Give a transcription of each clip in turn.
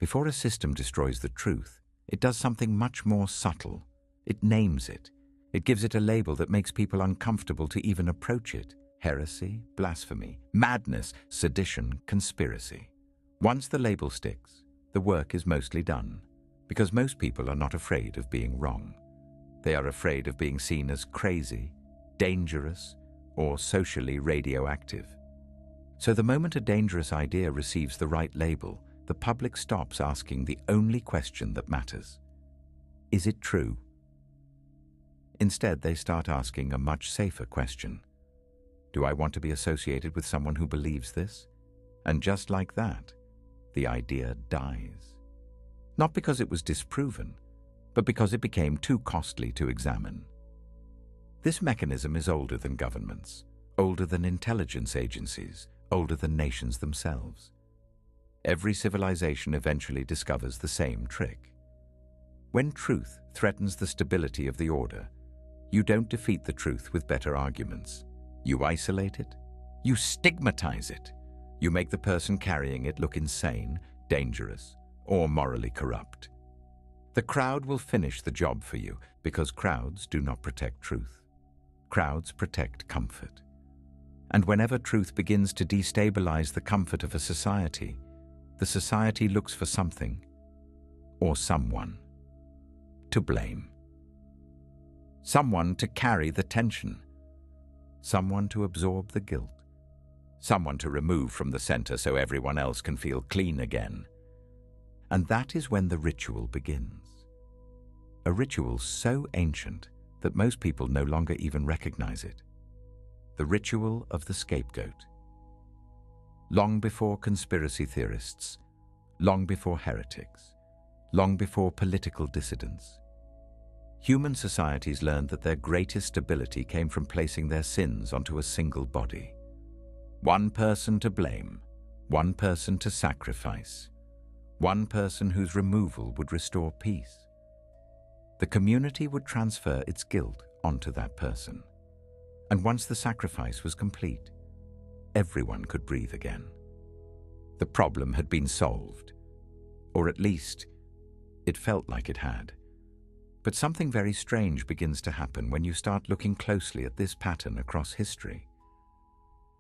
Before a system destroys the truth, it does something much more subtle. It names it. It gives it a label that makes people uncomfortable to even approach it. Heresy, blasphemy, madness, sedition, conspiracy. Once the label sticks, the work is mostly done, because most people are not afraid of being wrong. They are afraid of being seen as crazy, dangerous, or socially radioactive. So the moment a dangerous idea receives the right label, the public stops asking the only question that matters. Is it true? Instead, they start asking a much safer question. Do I want to be associated with someone who believes this? And just like that, the idea dies. Not because it was disproven, but because it became too costly to examine. This mechanism is older than governments, older than intelligence agencies, older than nations themselves. Every civilization eventually discovers the same trick. When truth threatens the stability of the order, you don't defeat the truth with better arguments. You isolate it. You stigmatize it. You make the person carrying it look insane, dangerous, or morally corrupt. The crowd will finish the job for you because crowds do not protect truth. Crowds protect comfort. And whenever truth begins to destabilize the comfort of a society, the society looks for something or someone to blame. Someone to carry the tension. Someone to absorb the guilt. Someone to remove from the center so everyone else can feel clean again. And that is when the ritual begins. A ritual so ancient that most people no longer even recognize it. The ritual of the scapegoat. Long before conspiracy theorists, long before heretics, long before political dissidents, human societies learned that their greatest stability came from placing their sins onto a single body. One person to blame, one person to sacrifice, one person whose removal would restore peace. The community would transfer its guilt onto that person. And once the sacrifice was complete, everyone could breathe again. The problem had been solved, or at least, it felt like it had. But something very strange begins to happen when you start looking closely at this pattern across history.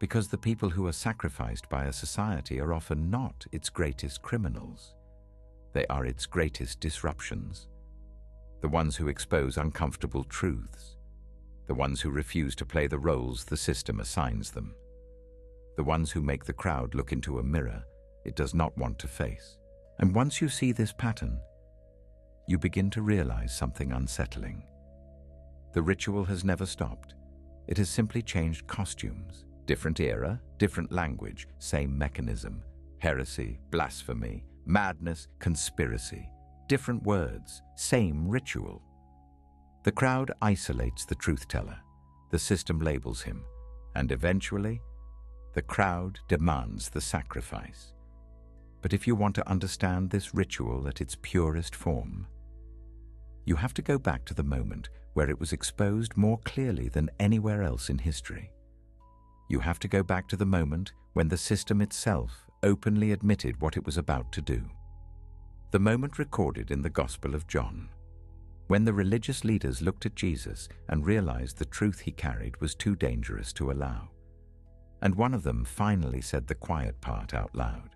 Because the people who are sacrificed by a society are often not its greatest criminals. They are its greatest disruptions. The ones who expose uncomfortable truths. The ones who refuse to play the roles the system assigns them. The ones who make the crowd look into a mirror it does not want to face. And once you see this pattern, you begin to realize something unsettling. The ritual has never stopped. It has simply changed costumes. Different era, different language, same mechanism. Heresy, blasphemy, madness, conspiracy. Different words, same ritual. The crowd isolates the truth-teller. The system labels him. And eventually, the crowd demands the sacrifice. But if you want to understand this ritual at its purest form, you have to go back to the moment where it was exposed more clearly than anywhere else in history. You have to go back to the moment when the system itself openly admitted what it was about to do. The moment recorded in the Gospel of John, when the religious leaders looked at Jesus and realized the truth he carried was too dangerous to allow. And one of them finally said the quiet part out loud.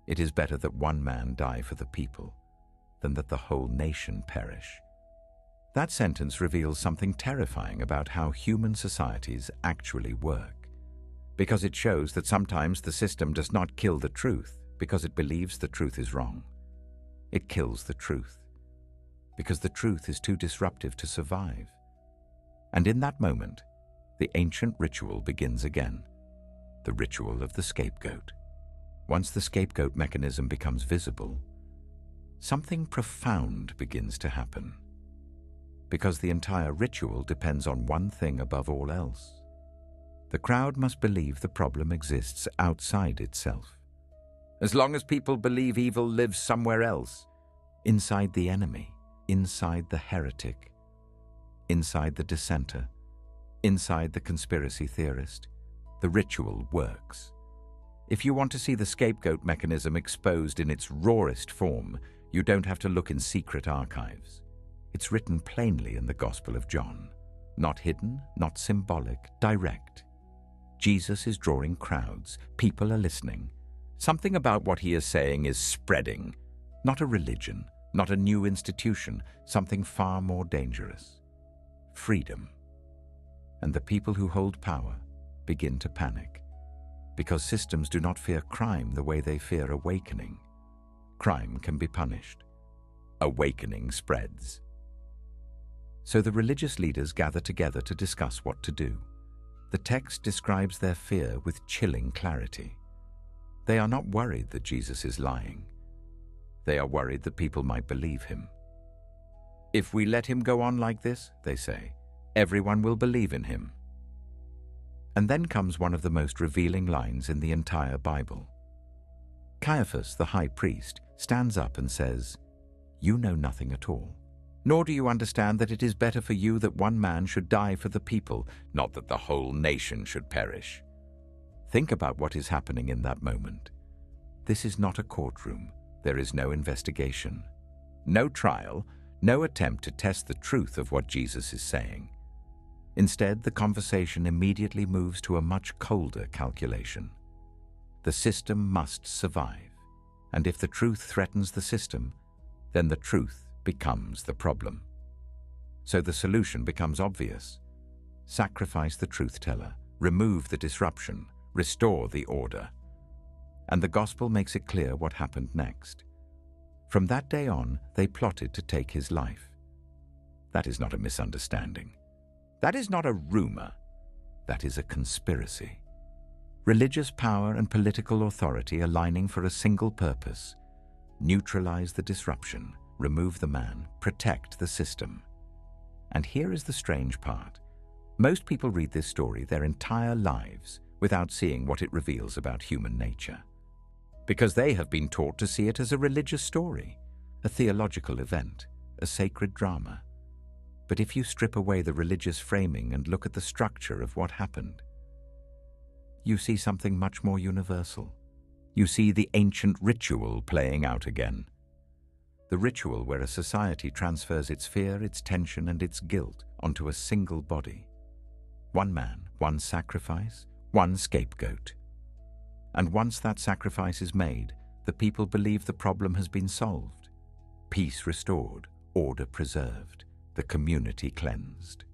It is better that one man die for the people than that the whole nation perish. That sentence reveals something terrifying about how human societies actually work, because it shows that sometimes the system does not kill the truth because it believes the truth is wrong. It kills the truth because the truth is too disruptive to survive. And in that moment, the ancient ritual begins again, the ritual of the scapegoat. Once the scapegoat mechanism becomes visible, something profound begins to happen. Because the entire ritual depends on one thing above all else. The crowd must believe the problem exists outside itself. As long as people believe evil lives somewhere else, inside the enemy, inside the heretic, inside the dissenter, inside the conspiracy theorist, the ritual works. If you want to see the scapegoat mechanism exposed in its rawest form, you don't have to look in secret archives. It's written plainly in the Gospel of John. Not hidden, not symbolic, direct. Jesus is drawing crowds. People are listening. Something about what he is saying is spreading. Not a religion, not a new institution, something far more dangerous. Freedom. And the people who hold power begin to panic. Because systems do not fear crime the way they fear awakening. Crime can be punished. Awakening spreads. So the religious leaders gather together to discuss what to do. The text describes their fear with chilling clarity. They are not worried that Jesus is lying. They are worried that people might believe him. If we let him go on like this, they say, everyone will believe in him. And then comes one of the most revealing lines in the entire Bible. Caiaphas, the high priest, stands up and says, "You know nothing at all. Nor do you understand that it is better for you that one man should die for the people, not that the whole nation should perish." Think about what is happening in that moment. This is not a courtroom. There is no investigation, no trial, no attempt to test the truth of what Jesus is saying. Instead, the conversation immediately moves to a much colder calculation. The system must survive, and if the truth threatens the system, then the truth becomes the problem. So the solution becomes obvious. Sacrifice the truth-teller, remove the disruption, restore the order. And the gospel makes it clear what happened next. From that day on, they plotted to take his life. That is not a misunderstanding. That is not a rumor. That is a conspiracy. Religious power and political authority aligning for a single purpose: neutralize the disruption, remove the man, protect the system. And here is the strange part. Most people read this story their entire lives without seeing what it reveals about human nature. Because they have been taught to see it as a religious story, a theological event, a sacred drama. But if you strip away the religious framing and look at the structure of what happened, you see something much more universal. You see the ancient ritual playing out again. The ritual where a society transfers its fear, its tension, and its guilt onto a single body. One man, one sacrifice, one scapegoat. And once that sacrifice is made, the people believe the problem has been solved. Peace restored, order preserved, the community cleansed.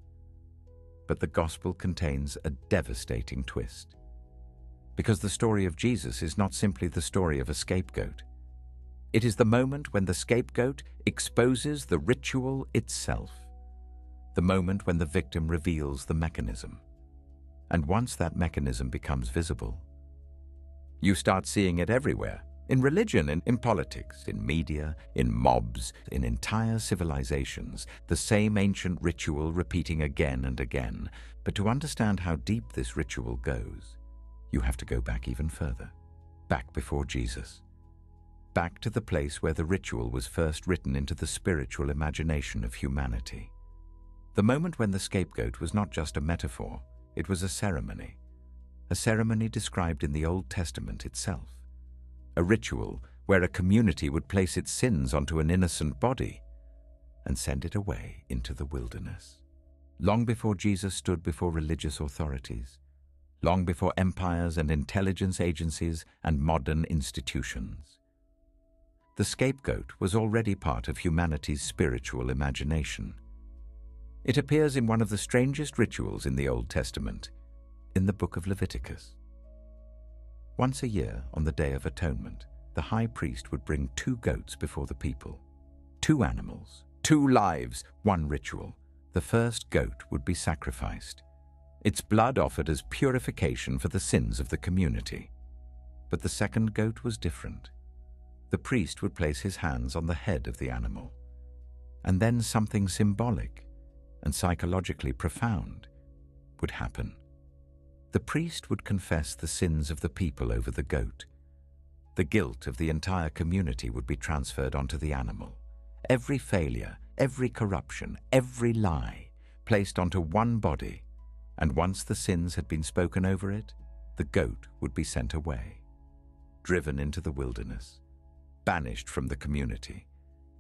But the gospel contains a devastating twist. Because the story of Jesus is not simply the story of a scapegoat. It is the moment when the scapegoat exposes the ritual itself. The moment when the victim reveals the mechanism. And once that mechanism becomes visible, you start seeing it everywhere. In religion, in politics, in media, in mobs, in entire civilizations, the same ancient ritual repeating again and again. But to understand how deep this ritual goes, you have to go back even further. Back before Jesus. Back to the place where the ritual was first written into the spiritual imagination of humanity. The moment when the scapegoat was not just a metaphor, it was a ceremony. A ceremony described in the Old Testament itself. A ritual where a community would place its sins onto an innocent body and send it away into the wilderness. Long before Jesus stood before religious authorities, long before empires and intelligence agencies and modern institutions, the scapegoat was already part of humanity's spiritual imagination. It appears in one of the strangest rituals in the Old Testament, in the book of Leviticus. Once a year, on the Day of Atonement, the high priest would bring 2 goats before the people. 2 animals, 2 lives, 1 ritual. The first goat would be sacrificed, its blood offered as purification for the sins of the community. But the second goat was different. The priest would place his hands on the head of the animal, and then something symbolic and psychologically profound would happen. The priest would confess the sins of the people over the goat. The guilt of the entire community would be transferred onto the animal. Every failure, every corruption, every lie placed onto one body, and once the sins had been spoken over it, the goat would be sent away. driven into the wilderness, banished from the community,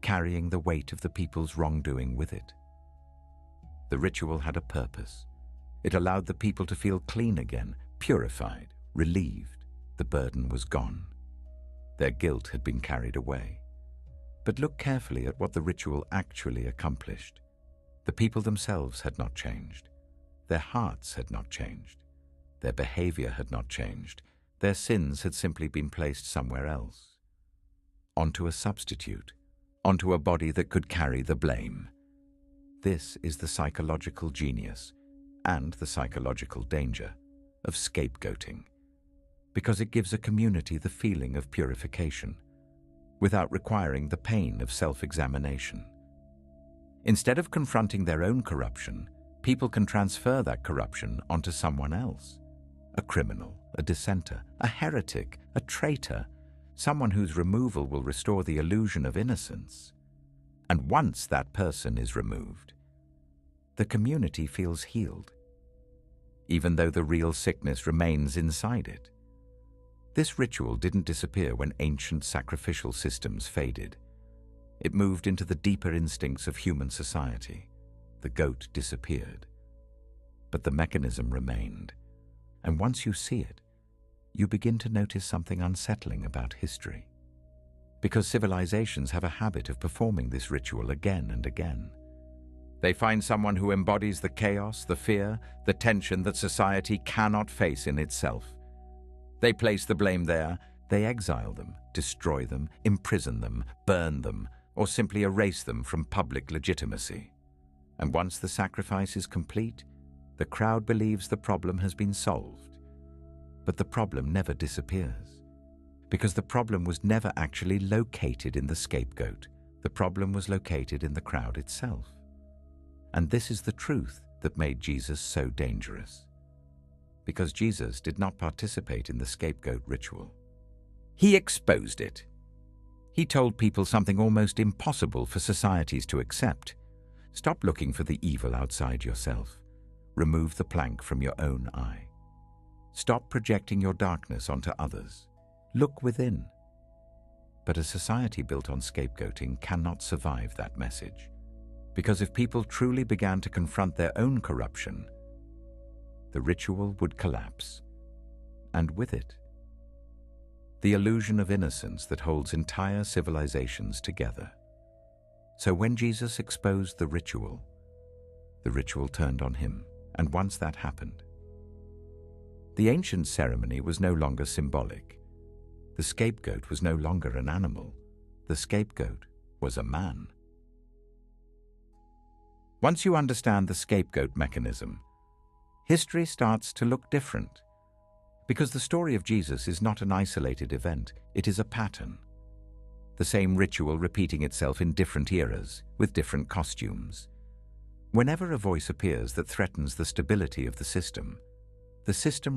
carrying the weight of the people's wrongdoing with it. The ritual had a purpose. It allowed the people to feel clean again, purified, relieved. The burden was gone. Their guilt had been carried away. But look carefully at what the ritual actually accomplished. The people themselves had not changed. Their hearts had not changed. Their behavior had not changed. Their sins had simply been placed somewhere else. Onto a substitute, onto a body that could carry the blame. This is the psychological genius and the psychological danger of scapegoating, because it gives a community the feeling of purification without requiring the pain of self-examination. Instead of confronting their own corruption, people can transfer that corruption onto someone else. A criminal, a dissenter, a heretic, a traitor, someone whose removal will restore the illusion of innocence. And once that person is removed, the community feels healed, even though the real sickness remains inside it. This ritual didn't disappear when ancient sacrificial systems faded. It moved into the deeper instincts of human society. The goat disappeared, but the mechanism remained. And once you see it, you begin to notice something unsettling about history. Because civilizations have a habit of performing this ritual again and again. They find someone who embodies the chaos, the fear, the tension that society cannot face in itself. They place the blame there, they exile them, destroy them, imprison them, burn them, or simply erase them from public legitimacy. And once the sacrifice is complete, the crowd believes the problem has been solved. But the problem never disappears, because the problem was never actually located in the scapegoat. The problem was located in the crowd itself. And this is the truth that made Jesus so dangerous. Because Jesus did not participate in the scapegoat ritual. He exposed it. He told people something almost impossible for societies to accept. Stop looking for the evil outside yourself. Remove the plank from your own eye. Stop projecting your darkness onto others. Look within. But a society built on scapegoating cannot survive that message. Because if people truly began to confront their own corruption, the ritual would collapse. And with it, the illusion of innocence that holds entire civilizations together. So when Jesus exposed the ritual turned on him. And once that happened, the ancient ceremony was no longer symbolic. The scapegoat was no longer an animal. The scapegoat was a man. Once you understand the scapegoat mechanism, history starts to look different. Because the story of Jesus is not an isolated event, it is a pattern. The same ritual repeating itself in different eras, with different costumes. Whenever a voice appears that threatens the stability of the system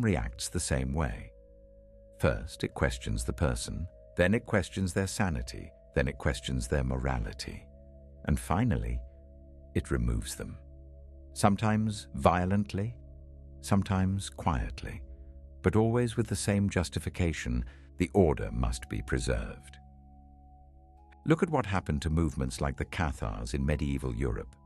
reacts the same way. First, it questions the person, then it questions their sanity, then it questions their morality, and finally, it removes them. Sometimes violently, sometimes quietly, but always with the same justification: the order must be preserved. Look at what happened to movements like the Cathars in medieval Europe.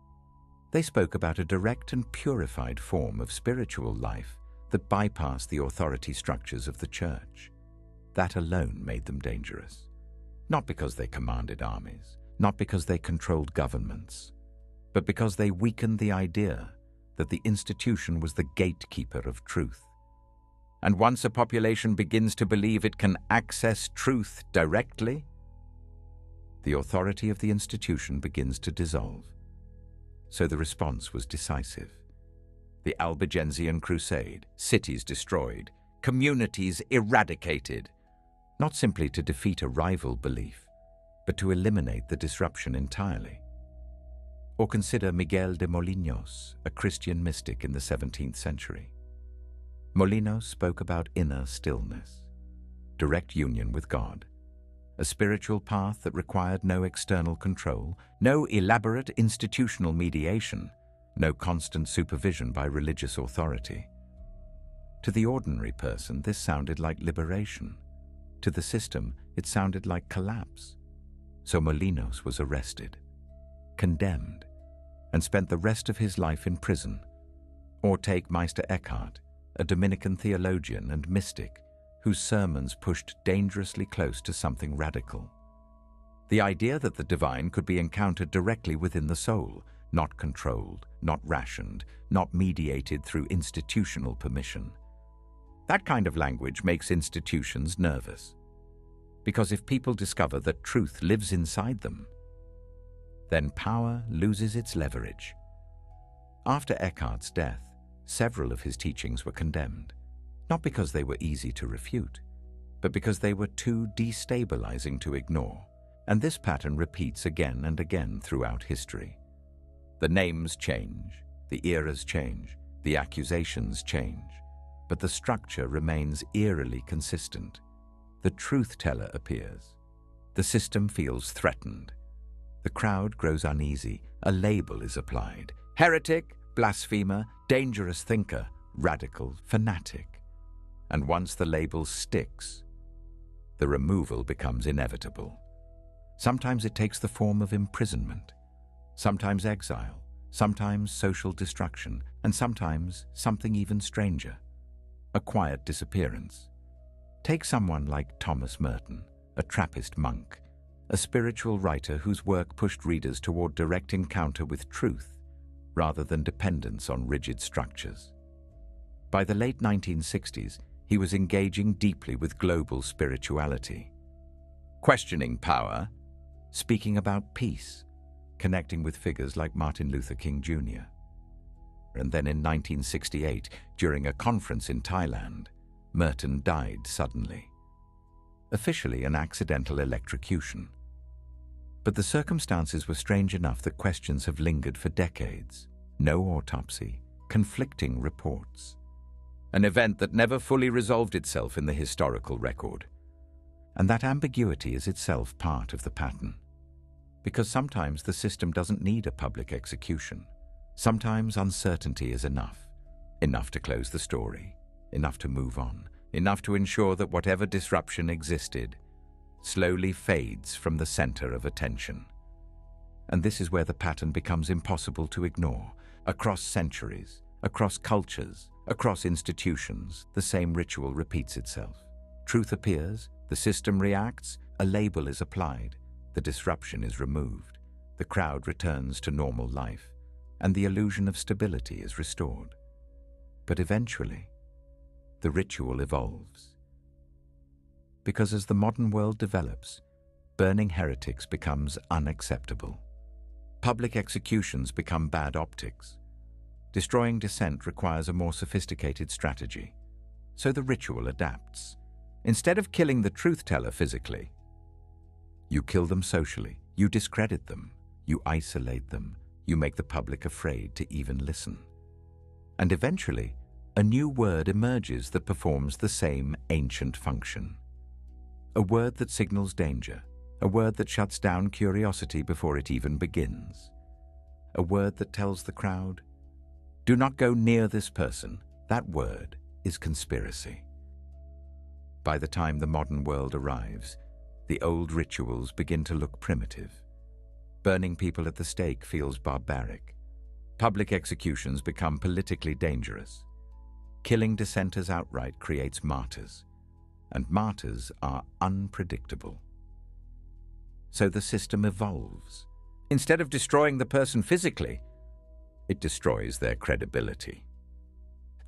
They spoke about a direct and purified form of spiritual life that bypassed the authority structures of the church. That alone made them dangerous. Not because they commanded armies, not because they controlled governments, but because they weakened the idea that the institution was the gatekeeper of truth. And once a population begins to believe it can access truth directly, the authority of the institution begins to dissolve. So the response was decisive. The Albigensian Crusade, cities destroyed, communities eradicated, not simply to defeat a rival belief, but to eliminate the disruption entirely. Or consider Miguel de Molinos, a Christian mystic in the 17th century. Molinos spoke about inner stillness, direct union with God, a spiritual path that required no external control, no elaborate institutional mediation, no constant supervision by religious authority. To the ordinary person, this sounded like liberation. To the system, it sounded like collapse. So Molinos was arrested, condemned, and spent the rest of his life in prison. Or take Meister Eckhart, a Dominican theologian and mystic whose sermons pushed dangerously close to something radical. The idea that the divine could be encountered directly within the soul, not controlled, not rationed, not mediated through institutional permission. That kind of language makes institutions nervous. Because if people discover that truth lives inside them, then power loses its leverage. After Eckhart's death, several of his teachings were condemned, not because they were easy to refute, but because they were too destabilizing to ignore. And this pattern repeats again and again throughout history. The names change, the eras change, the accusations change, but the structure remains eerily consistent. The truth teller appears. The system feels threatened. The crowd grows uneasy. A label is applied. Heretic, blasphemer, dangerous thinker, radical, fanatic. And once the label sticks, the removal becomes inevitable. Sometimes it takes the form of imprisonment, sometimes exile, sometimes social destruction, and sometimes something even stranger, a quiet disappearance. Take someone like Thomas Merton, a Trappist monk, a spiritual writer whose work pushed readers toward direct encounter with truth rather than dependence on rigid structures. By the late 1960s, he was engaging deeply with global spirituality, questioning power, speaking about peace, connecting with figures like Martin Luther King Jr. And then in 1968, during a conference in Thailand, Merton died suddenly. Officially an accidental electrocution. But the circumstances were strange enough that questions have lingered for decades. No autopsy, conflicting reports. An event that never fully resolved itself in the historical record. And that ambiguity is itself part of the pattern. Because sometimes the system doesn't need a public execution. Sometimes uncertainty is enough. Enough to close the story. Enough to move on. Enough to ensure that whatever disruption existed slowly fades from the center of attention. And this is where the pattern becomes impossible to ignore. Across centuries, across cultures, across institutions, the same ritual repeats itself. Truth appears, the system reacts, a label is applied, the disruption is removed, the crowd returns to normal life, and the illusion of stability is restored. But eventually, the ritual evolves. Because as the modern world develops, burning heretics becomes unacceptable. Public executions become bad optics. Destroying dissent requires a more sophisticated strategy. So the ritual adapts. Instead of killing the truth teller physically, you kill them socially, you discredit them, you isolate them, you make the public afraid to even listen. And eventually, a new word emerges that performs the same ancient function. A word that signals danger, a word that shuts down curiosity before it even begins. A word that tells the crowd, do not go near this person. That word is conspiracy. By the time the modern world arrives, the old rituals begin to look primitive. Burning people at the stake feels barbaric. Public executions become politically dangerous. Killing dissenters outright creates martyrs, and martyrs are unpredictable. So the system evolves. Instead of destroying the person physically, it destroys their credibility.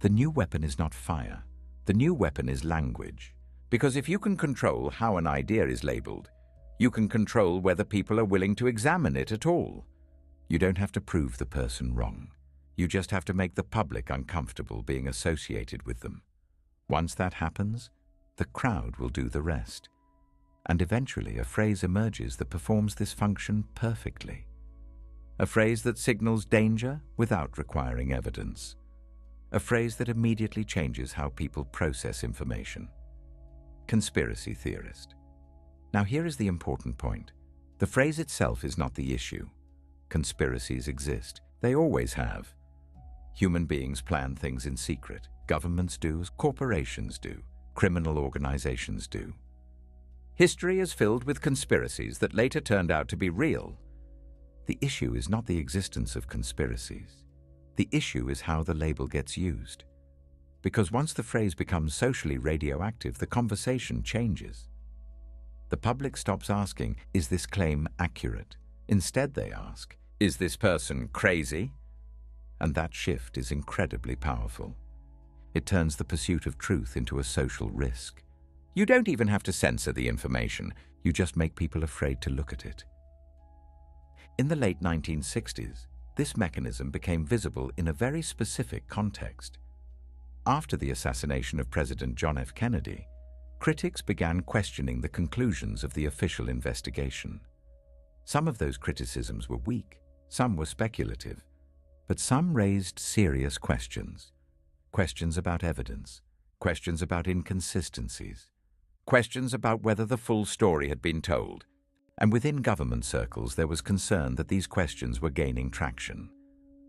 The new weapon is not fire. The new weapon is language. Because if you can control how an idea is labeled, you can control whether people are willing to examine it at all. You don't have to prove the person wrong. You just have to make the public uncomfortable being associated with them. Once that happens, the crowd will do the rest. And eventually a phrase emerges that performs this function perfectly. A phrase that signals danger without requiring evidence. A phrase that immediately changes how people process information. Conspiracy theorist. Now here is the important point. The phrase itself is not the issue. Conspiracies exist. They always have. Human beings plan things in secret. Governments do, corporations do, criminal organizations do. History is filled with conspiracies that later turned out to be real. The issue is not the existence of conspiracies. The issue is how the label gets used. Because once the phrase becomes socially radioactive, the conversation changes. The public stops asking, is this claim accurate? Instead they ask, is this person crazy? And that shift is incredibly powerful. It turns the pursuit of truth into a social risk. You don't even have to censor the information, you just make people afraid to look at it. In the late 1960s, this mechanism became visible in a very specific context. After the assassination of President John F. Kennedy, critics began questioning the conclusions of the official investigation. Some of those criticisms were weak, some were speculative, but some raised serious questions. Questions about evidence, questions about inconsistencies, questions about whether the full story had been told. And within government circles, there was concern that these questions were gaining traction.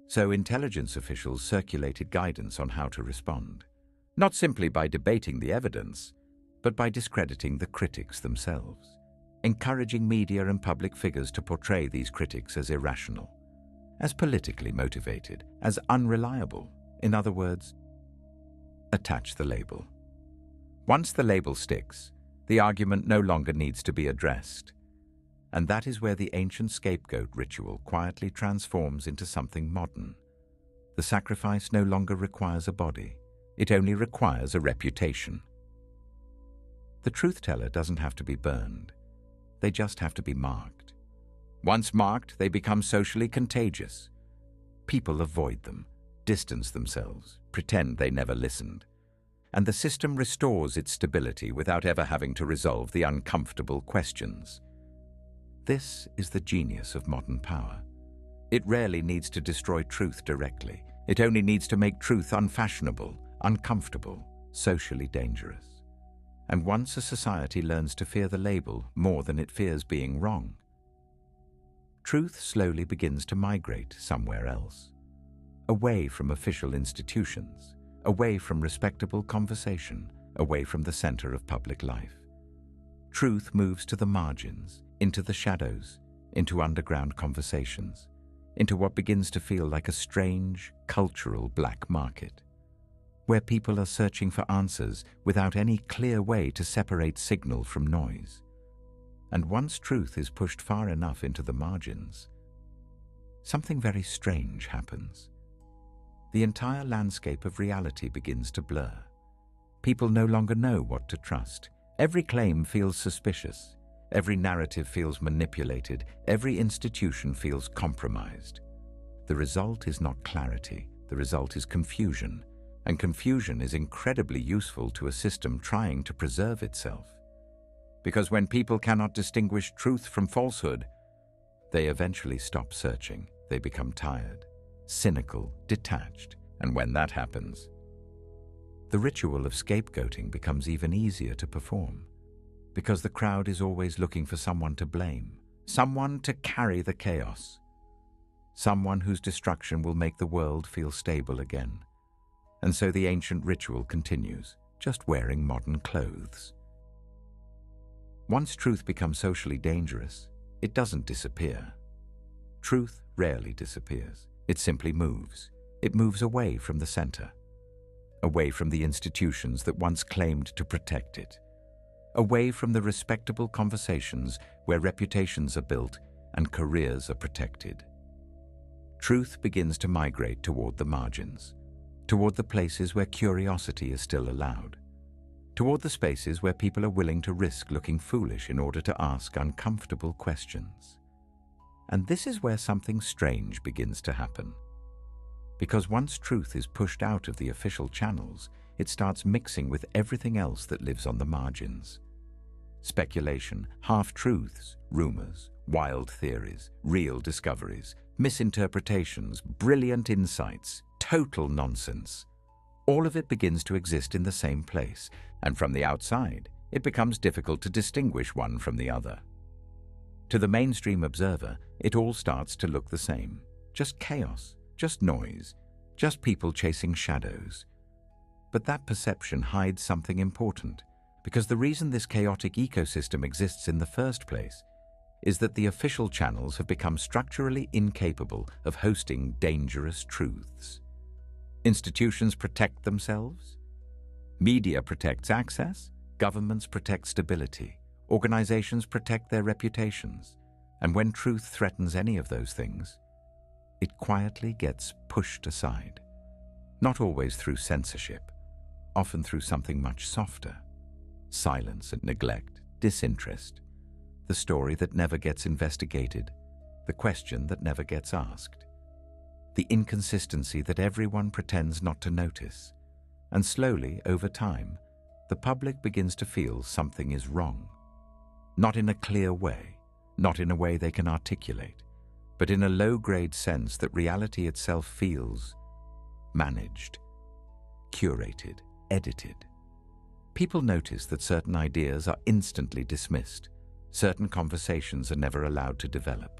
So intelligence officials circulated guidance on how to respond, not simply by debating the evidence, but by discrediting the critics themselves, encouraging media and public figures to portray these critics as irrational, as politically motivated, as unreliable. In other words, attach the label. Once the label sticks, the argument no longer needs to be addressed. And that is where the ancient scapegoat ritual quietly transforms into something modern. The sacrifice no longer requires a body, it only requires a reputation. The truth teller doesn't have to be burned, they just have to be marked. Once marked, they become socially contagious. People avoid them, distance themselves, pretend they never listened. And the system restores its stability without ever having to resolve the uncomfortable questions. This is the genius of modern power. It rarely needs to destroy truth directly. It only needs to make truth unfashionable, uncomfortable, socially dangerous. And once a society learns to fear the label more than it fears being wrong, truth slowly begins to migrate somewhere else, away from official institutions, away from respectable conversation, away from the center of public life. Truth moves to the margins, into the shadows, into underground conversations, into what begins to feel like a strange, cultural black market, where people are searching for answers without any clear way to separate signal from noise. And once truth is pushed far enough into the margins, something very strange happens. The entire landscape of reality begins to blur. People no longer know what to trust. Every claim feels suspicious. Every narrative feels manipulated. Every institution feels compromised. The result is not clarity. The result is confusion. And confusion is incredibly useful to a system trying to preserve itself. Because when people cannot distinguish truth from falsehood, they eventually stop searching. They become tired, cynical, detached. And when that happens, the ritual of scapegoating becomes even easier to perform. Because the crowd is always looking for someone to blame, someone to carry the chaos, someone whose destruction will make the world feel stable again. And so the ancient ritual continues, just wearing modern clothes. Once truth becomes socially dangerous, it doesn't disappear. Truth rarely disappears. It simply moves. It moves away from the center, away from the institutions that once claimed to protect it, away from the respectable conversations where reputations are built and careers are protected. Truth begins to migrate toward the margins, toward the places where curiosity is still allowed, toward the spaces where people are willing to risk looking foolish in order to ask uncomfortable questions. And this is where something strange begins to happen. Because once truth is pushed out of the official channels, it starts mixing with everything else that lives on the margins. Speculation, half-truths, rumors, wild theories, real discoveries, misinterpretations, brilliant insights, total nonsense. All of it begins to exist in the same place, and from the outside, it becomes difficult to distinguish one from the other. To the mainstream observer, it all starts to look the same. Just chaos, just noise, just people chasing shadows. But that perception hides something important, Because the reason this chaotic ecosystem exists in the first place is that the official channels have become structurally incapable of hosting dangerous truths. Institutions protect themselves. Media protects access. Governments protect stability. Organizations protect their reputations. And when truth threatens any of those things, it quietly gets pushed aside. Not always through censorship, often through something much softer. Silence and neglect, disinterest, the story that never gets investigated, the question that never gets asked, the inconsistency that everyone pretends not to notice. And slowly, over time, the public begins to feel something is wrong. Not in a clear way, not in a way they can articulate, but in a low-grade sense that reality itself feels managed, curated, edited. People notice that certain ideas are instantly dismissed, certain conversations are never allowed to develop,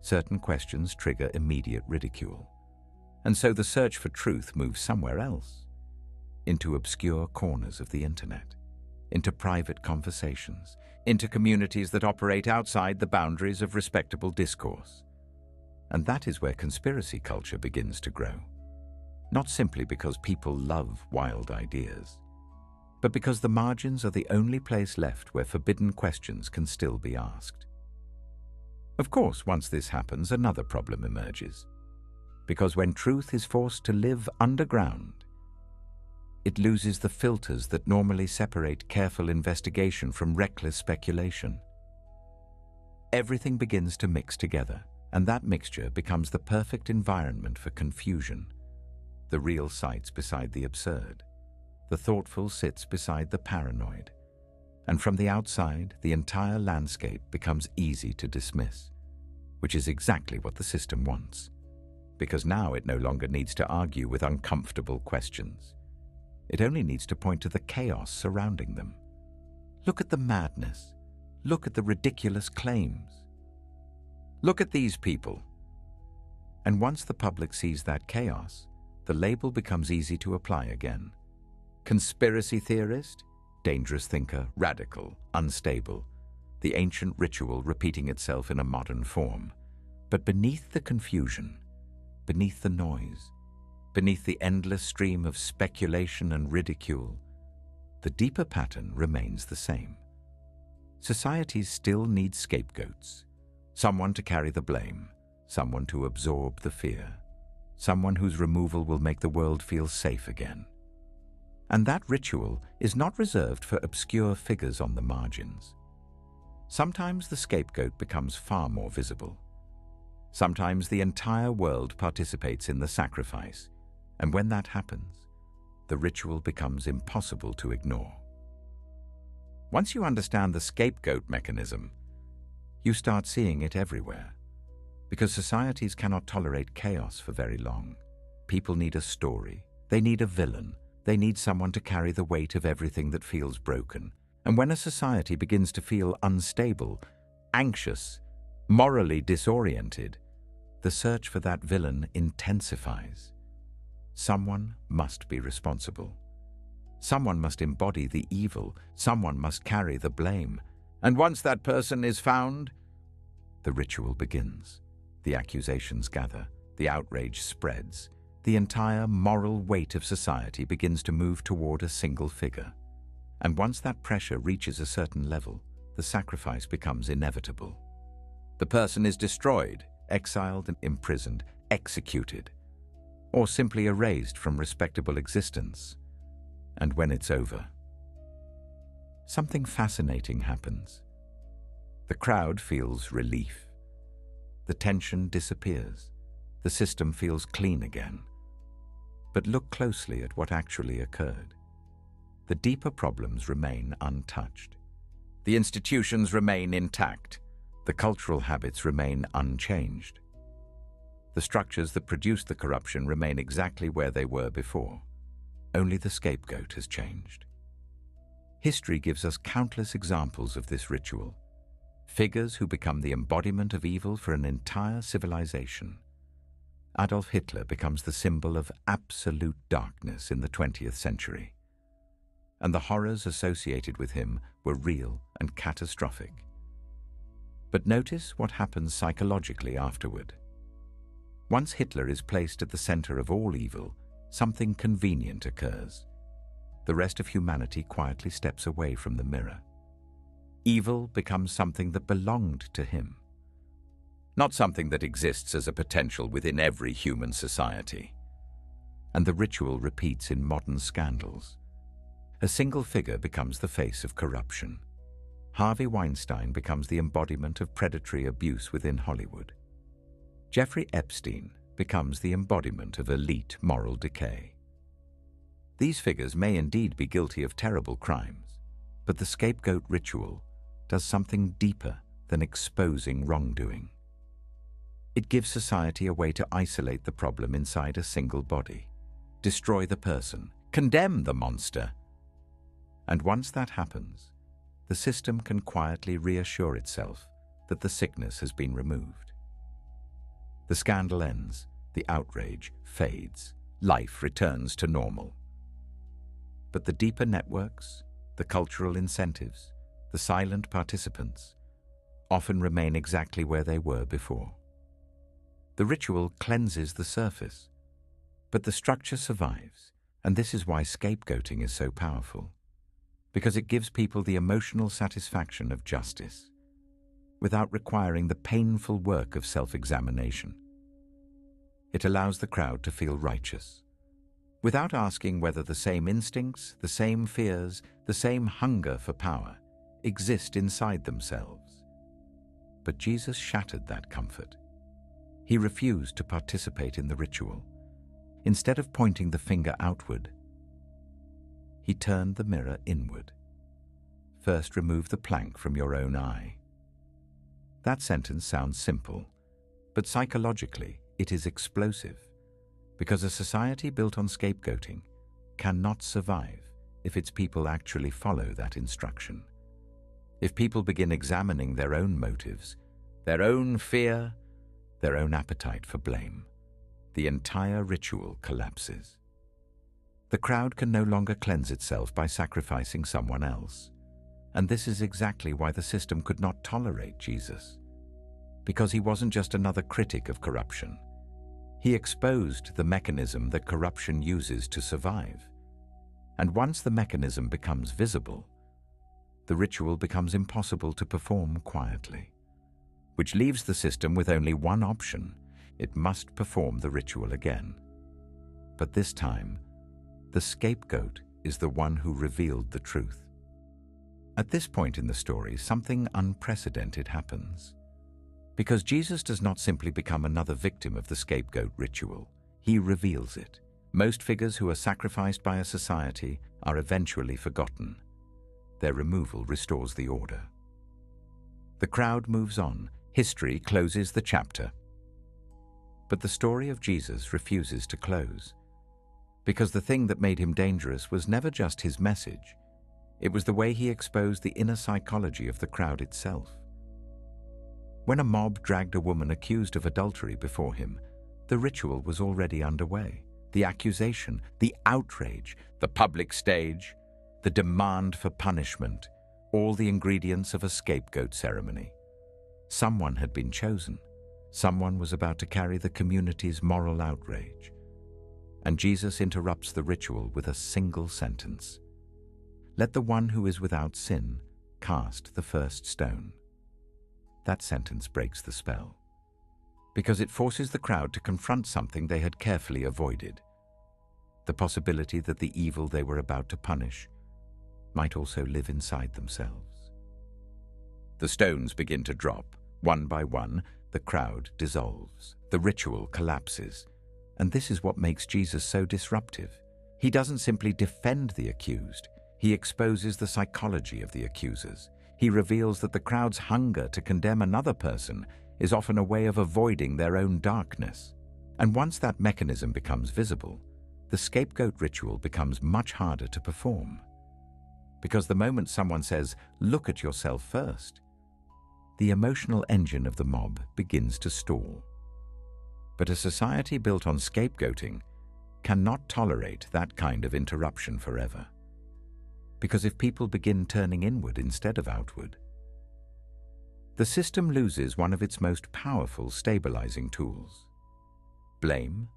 certain questions trigger immediate ridicule. And so the search for truth moves somewhere else, into obscure corners of the internet, into private conversations, into communities that operate outside the boundaries of respectable discourse. And that is where conspiracy culture begins to grow. Not simply because people love wild ideas, but because the margins are the only place left where forbidden questions can still be asked. Of course, once this happens, another problem emerges. Because when truth is forced to live underground, it loses the filters that normally separate careful investigation from reckless speculation. Everything begins to mix together, and that mixture becomes the perfect environment for confusion. The real sites beside the absurd. The thoughtful sits beside the paranoid. And from the outside, the entire landscape becomes easy to dismiss, which is exactly what the system wants. Because now it no longer needs to argue with uncomfortable questions. It only needs to point to the chaos surrounding them. Look at the madness. Look at the ridiculous claims. Look at these people. And once the public sees that chaos, the label becomes easy to apply again. Conspiracy theorist, dangerous thinker, radical, unstable. The ancient ritual repeating itself in a modern form. But beneath the confusion, beneath the noise, beneath the endless stream of speculation and ridicule, the deeper pattern remains the same. Societies still need scapegoats, someone to carry the blame, someone to absorb the fear, someone whose removal will make the world feel safe again. And that ritual is not reserved for obscure figures on the margins. Sometimes the scapegoat becomes far more visible. Sometimes the entire world participates in the sacrifice, and when that happens, the ritual becomes impossible to ignore. Once you understand the scapegoat mechanism, you start seeing it everywhere. Because societies cannot tolerate chaos for very long. People need a story. They need a villain. They need someone to carry the weight of everything that feels broken. And when a society begins to feel unstable, anxious, morally disoriented, the search for that villain intensifies. Someone must be responsible. Someone must embody the evil. Someone must carry the blame. And once that person is found, the ritual begins. The accusations gather, the outrage spreads, the entire moral weight of society begins to move toward a single figure. And once that pressure reaches a certain level, the sacrifice becomes inevitable. The person is destroyed, exiled and imprisoned, executed, or simply erased from respectable existence. And when it's over, something fascinating happens. The crowd feels relief. The tension disappears. The system feels clean again. But look closely at what actually occurred. The deeper problems remain untouched. The institutions remain intact. The cultural habits remain unchanged. The structures that produced the corruption remain exactly where they were before. Only the scapegoat has changed. History gives us countless examples of this ritual. Figures who become the embodiment of evil for an entire civilization. Adolf Hitler becomes the symbol of absolute darkness in the 20th century. and the horrors associated with him were real and catastrophic. But notice what happens psychologically afterward. Once Hitler is placed at the center of all evil, something convenient occurs. The rest of humanity quietly steps away from the mirror. Evil becomes something that belonged to him, not something that exists as a potential within every human society. And the ritual repeats in modern scandals. A single figure becomes the face of corruption. Harvey Weinstein becomes the embodiment of predatory abuse within Hollywood. Jeffrey Epstein becomes the embodiment of elite moral decay. These figures may indeed be guilty of terrible crimes, but the scapegoat ritual does something deeper than exposing wrongdoing. It gives society a way to isolate the problem inside a single body, destroy the person, condemn the monster. And once that happens, the system can quietly reassure itself that the sickness has been removed. The scandal ends, the outrage fades, life returns to normal. But the deeper networks, the cultural incentives, the silent participants, often remain exactly where they were before. The ritual cleanses the surface, but the structure survives, and this is why scapegoating is so powerful, because it gives people the emotional satisfaction of justice, without requiring the painful work of self-examination. It allows the crowd to feel righteous, without asking whether the same instincts, the same fears, the same hunger for power exist inside themselves. But Jesus shattered that comfort. He refused to participate in the ritual. Instead of pointing the finger outward, he turned the mirror inward. First, remove the plank from your own eye. That sentence sounds simple, but psychologically it is explosive, because a society built on scapegoating cannot survive if its people actually follow that instruction. If people begin examining their own motives, their own fear, their own appetite for blame, the entire ritual collapses. The crowd can no longer cleanse itself by sacrificing someone else. And this is exactly why the system could not tolerate Jesus. Because he wasn't just another critic of corruption. He exposed the mechanism that corruption uses to survive. And once the mechanism becomes visible, the ritual becomes impossible to perform quietly, which leaves the system with only one option: it must perform the ritual again. But this time, the scapegoat is the one who revealed the truth. At this point in the story, something unprecedented happens. Because Jesus does not simply become another victim of the scapegoat ritual, he reveals it. Most figures who are sacrificed by a society are eventually forgotten. Their removal restores the order. The crowd moves on. History closes the chapter. But the story of Jesus refuses to close. Because the thing that made him dangerous was never just his message. It was the way he exposed the inner psychology of the crowd itself. When a mob dragged a woman accused of adultery before him, the ritual was already underway. The accusation, the outrage, the public stage, the demand for punishment, all the ingredients of a scapegoat ceremony. Someone had been chosen. Someone was about to carry the community's moral outrage. And Jesus interrupts the ritual with a single sentence. "Let the one who is without sin cast the first stone." That sentence breaks the spell, because it forces the crowd to confront something they had carefully avoided: the possibility that the evil they were about to punish might also live inside themselves. The stones begin to drop. One by one, the crowd dissolves. The ritual collapses. And this is what makes Jesus so disruptive. He doesn't simply defend the accused. He exposes the psychology of the accusers. He reveals that the crowd's hunger to condemn another person is often a way of avoiding their own darkness. And once that mechanism becomes visible, the scapegoat ritual becomes much harder to perform. Because the moment someone says, "Look at yourself first," the emotional engine of the mob begins to stall. But a society built on scapegoating cannot tolerate that kind of interruption forever. Because if people begin turning inward instead of outward, the system loses one of its most powerful stabilizing tools. Blame,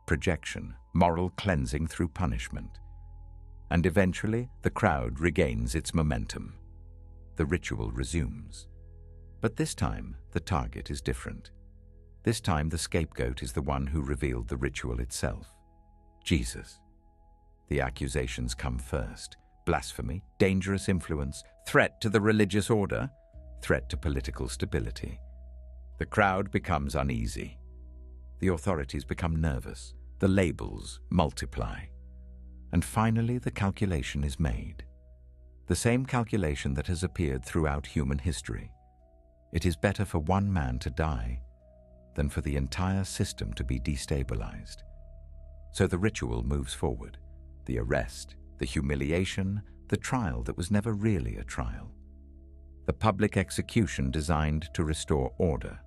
projection, moral cleansing through punishment. And eventually, the crowd regains its momentum. The ritual resumes. But this time, the target is different. This time, the scapegoat is the one who revealed the ritual itself. Jesus. The accusations come first. Blasphemy, dangerous influence, threat to the religious order, threat to political stability. The crowd becomes uneasy. The authorities become nervous. The labels multiply. And finally, the calculation is made. The same calculation that has appeared throughout human history. It is better for one man to die than for the entire system to be destabilized. So the ritual moves forward. The arrest, the humiliation, the trial that was never really a trial. The public execution designed to restore order.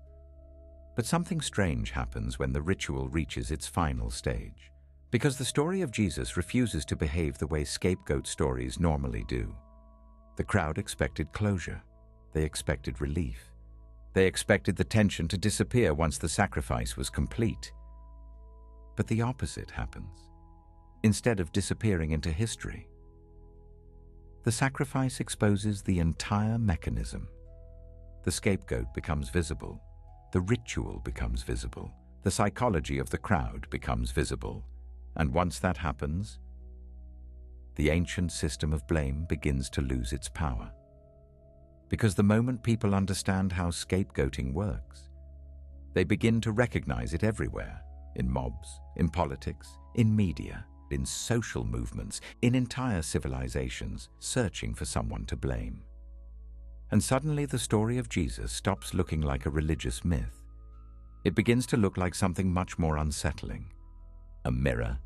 But something strange happens when the ritual reaches its final stage, because the story of Jesus refuses to behave the way scapegoat stories normally do. The crowd expected closure. They expected relief. They expected the tension to disappear once the sacrifice was complete. But the opposite happens. Instead of disappearing into history, the sacrifice exposes the entire mechanism. The scapegoat becomes visible. The ritual becomes visible. The psychology of the crowd becomes visible. And once that happens, the ancient system of blame begins to lose its power. Because the moment people understand how scapegoating works, they begin to recognize it everywhere, in mobs, in politics, in media, in social movements, in entire civilizations, searching for someone to blame. And suddenly the story of Jesus stops looking like a religious myth. It begins to look like something much more unsettling. A mirror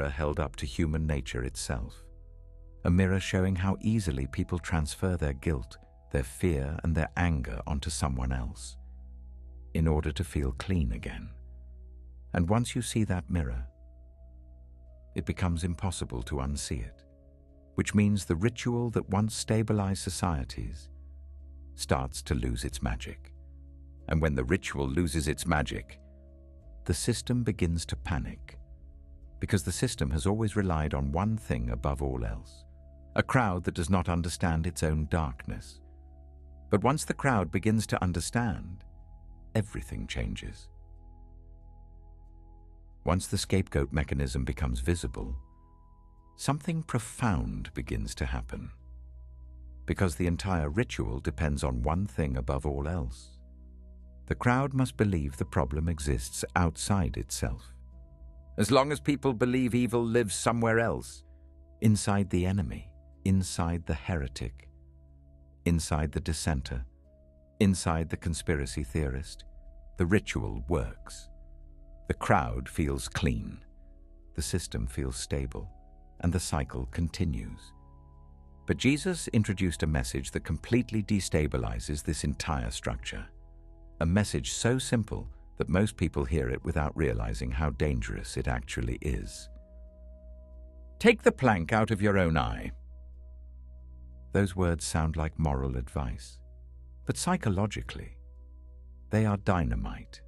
held up to human nature itself. A mirror showing how easily people transfer their guilt, their fear, and their anger onto someone else in order to feel clean again. And once you see that mirror, it becomes impossible to unsee it, which means the ritual that once stabilized societies starts to lose its magic. And when the ritual loses its magic, the system begins to panic, because the system has always relied on one thing above all else: a crowd that does not understand its own darkness. But once the crowd begins to understand, everything changes. Once the scapegoat mechanism becomes visible, something profound begins to happen. Because the entire ritual depends on one thing above all else. The crowd must believe the problem exists outside itself. As long as people believe evil lives somewhere else, inside the enemy, inside the heretic, inside the dissenter, inside the conspiracy theorist, the ritual works. The crowd feels clean, the system feels stable, and the cycle continues. But Jesus introduced a message that completely destabilizes this entire structure. A message so simple that most people hear it without realizing how dangerous it actually is. Take the plank out of your own eye. Those words sound like moral advice, but psychologically, they are dynamite.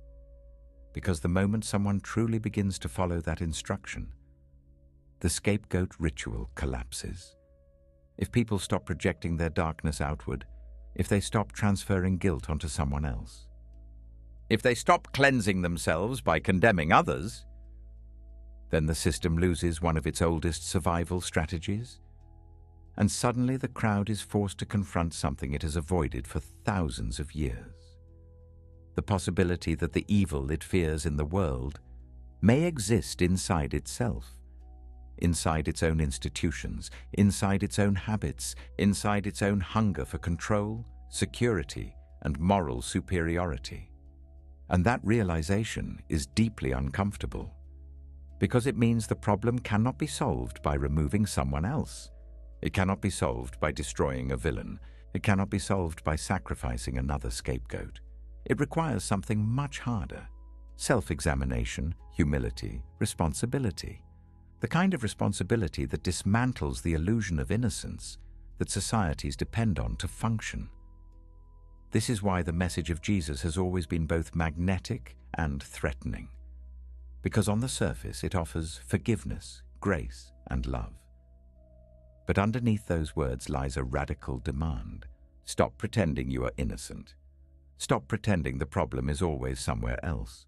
Because the moment someone truly begins to follow that instruction, the scapegoat ritual collapses. If people stop projecting their darkness outward, if they stop transferring guilt onto someone else, if they stop cleansing themselves by condemning others, then the system loses one of its oldest survival strategies, and suddenly the crowd is forced to confront something it has avoided for thousands of years. The possibility that the evil it fears in the world may exist inside itself, inside its own institutions, inside its own habits, inside its own hunger for control, security, and moral superiority. And that realization is deeply uncomfortable, because it means the problem cannot be solved by removing someone else. It cannot be solved by destroying a villain. It cannot be solved by sacrificing another scapegoat. It requires something much harder: self-examination, humility, responsibility. The kind of responsibility that dismantles the illusion of innocence that societies depend on to function. This is why the message of Jesus has always been both magnetic and threatening, because on the surface it offers forgiveness, grace, and love. But underneath those words lies a radical demand. Stop pretending you are innocent. Stop pretending the problem is always somewhere else.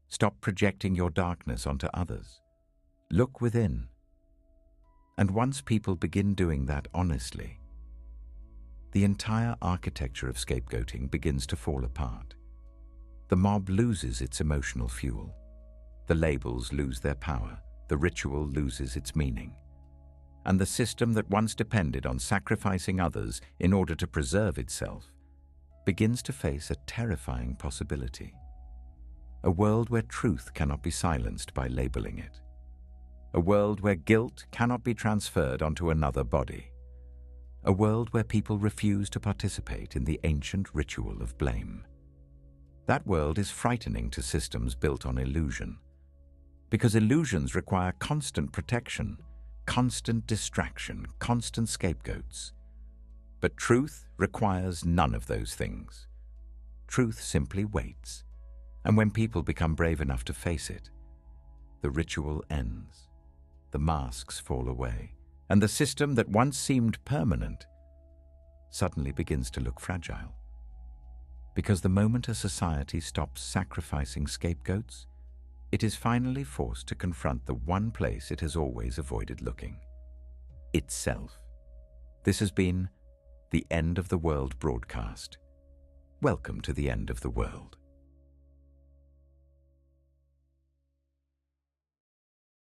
Stop projecting your darkness onto others. Look within. And once people begin doing that honestly, the entire architecture of scapegoating begins to fall apart. The mob loses its emotional fuel. The labels lose their power. The ritual loses its meaning. And the system that once depended on sacrificing others in order to preserve itself begins to face a terrifying possibility. A world where truth cannot be silenced by labeling it. A world where guilt cannot be transferred onto another body. A world where people refuse to participate in the ancient ritual of blame. That world is frightening to systems built on illusion, because illusions require constant protection, constant distraction, constant scapegoats. But truth requires none of those things. Truth simply waits, and when people become brave enough to face it, the ritual ends, the masks fall away, and the system that once seemed permanent suddenly begins to look fragile. Because the moment a society stops sacrificing scapegoats, it is finally forced to confront the one place it has always avoided looking: itself. This has been the End of the World broadcast. Welcome to the end of the world.